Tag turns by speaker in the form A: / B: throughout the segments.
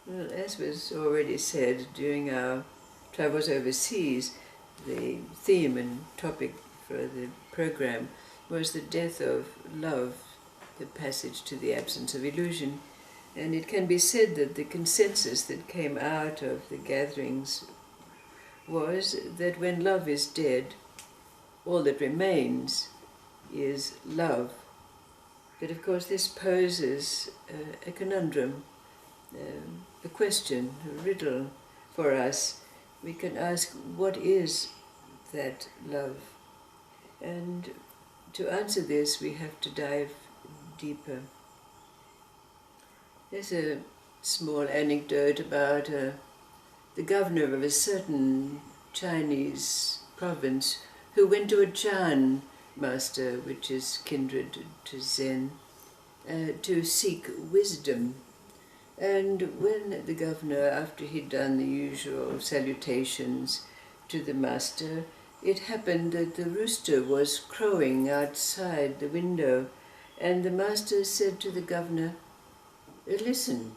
A: Well, as was already said during our travels overseas, the theme and topic for the program was the death of love, the passage to the absence of illusion. And it can be said that the consensus that came out of the gatherings was that when love is dead, all that remains is love. But of course this poses a conundrum, a question, a riddle for us. We can ask, what is that love? And to answer this, we have to dive deeper. There's a small anecdote about the governor of a certain Chinese province who went to a Chan master, which is kindred to Zen, to seek wisdom. And when the governor, after he'd done the usual salutations to the master, it happened that the rooster was crowing outside the window, and the master said to the governor, "Listen,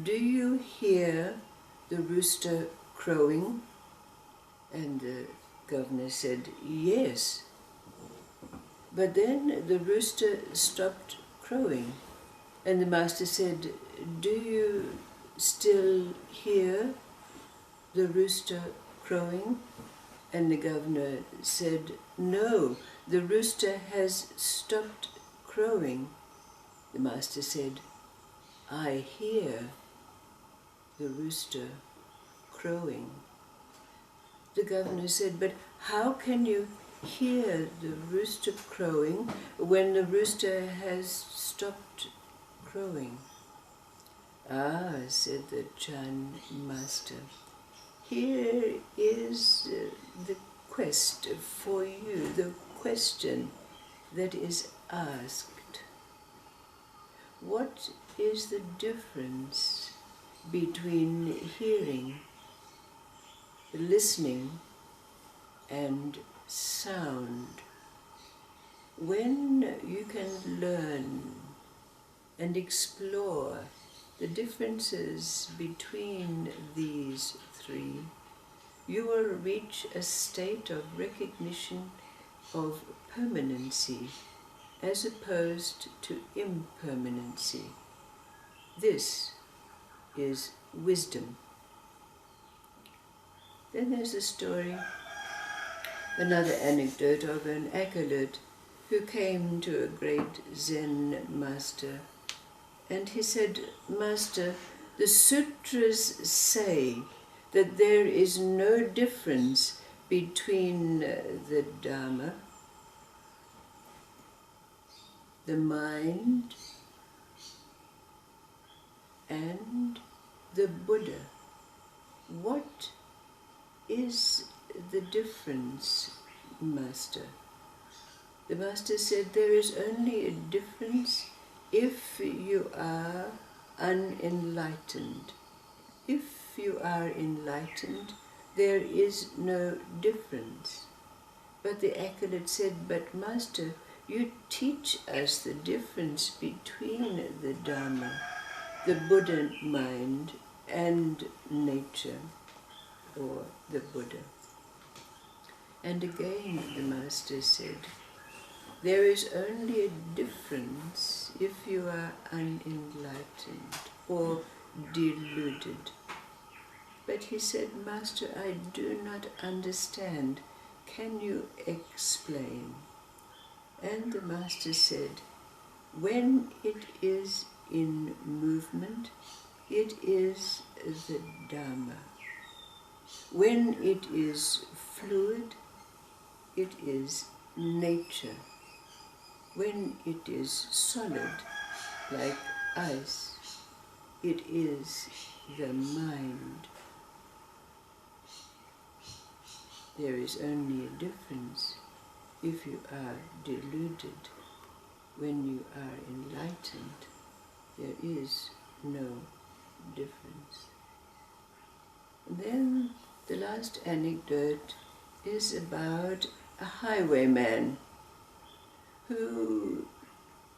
A: do you hear the rooster crowing?" And the governor said, "Yes." But then the rooster stopped crowing, and the master said, "Do you still hear the rooster crowing?" And the governor said, "No, the rooster has stopped crowing." The master said, "I hear the rooster crowing." The governor said, "But how can you hear the rooster crowing when the rooster has stopped crowing?" "Ah," said the Chan master, "here is the quest for you, the question that is asked. What is the difference between hearing, listening, and sound? When you can learn and explore the differences between these three, you will reach a state of recognition of permanency as opposed to impermanency. This is wisdom." Then there's a story, another anecdote of an acolyte who came to a great Zen master, and he said, "Master, the sutras say that there is no difference between the Dharma, the mind, and the Buddha. What is the difference, Master?" The master said, "There is only a difference if you are unenlightened. If you are enlightened, there is no difference." But the acolyte said, "But Master, you teach us the difference between the Dharma, the Buddha mind, and nature, or the Buddha." And again the master said, "There is only a difference if you are unenlightened or deluded." But he said, "Master, I do not understand. Can you explain?" And the master said, "When it is in movement, it is the Dharma. When it is fluid, it is nature. When it is solid, like ice, it is the mind. There is only a difference if you are deluded. When you are enlightened, there is no difference." And then the last anecdote is about a highwayman who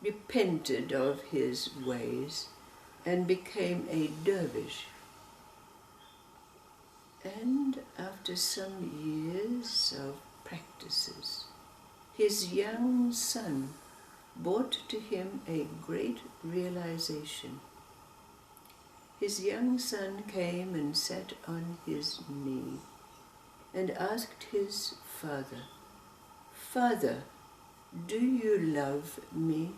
A: repented of his ways and became a dervish. And after some years of practices, his young son brought to him a great realization. His young son came and sat on his knee and asked his father, "Father, do you love me?"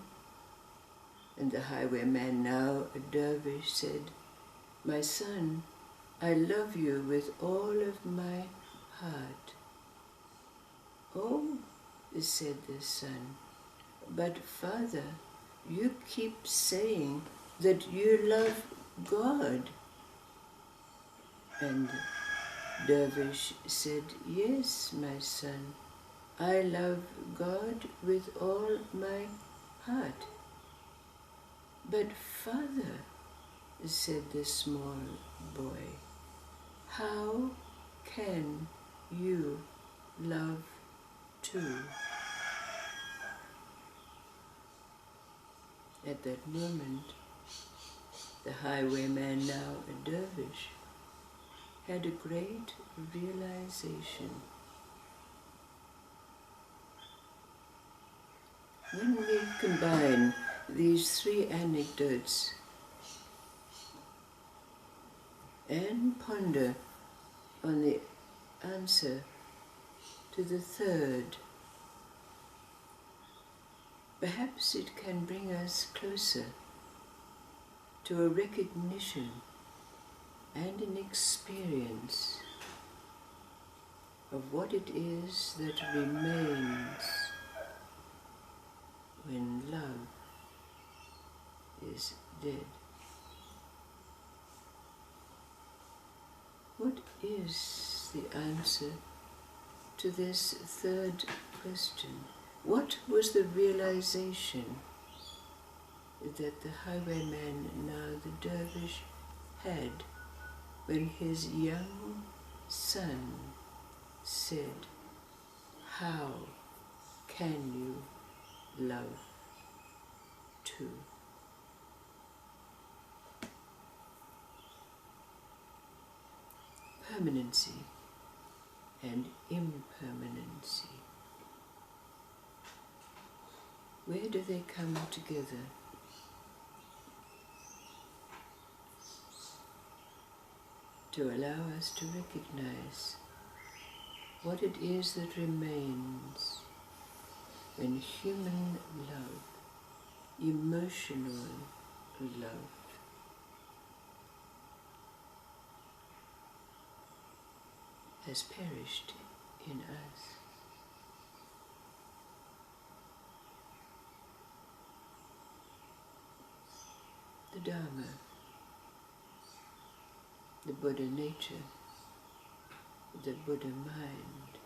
A: And the highwayman, now a dervish, said, "My son, I love you with all of my heart." "Oh," said the son, "but father, you keep saying that you love God." And Dervish said, "Yes, my son, I love God with all my heart." "But father," said the small boy, "how can you love too?" At that moment, the highwayman, now a dervish, had a great realization. When we combine these three anecdotes and ponder on the answer to the third, perhaps it can bring us closer to a recognition and an experience of what it is that remains when love is dead. What is the answer to this third question? What was the realization that the highwayman, now the dervish, had when his young son said, "How can you love too?" Permanency and impermanency. Where do they come together? To allow us to recognize what it is that remains when human love, emotional love, has perished in us. The Dharma, the Buddha nature, the Buddha mind,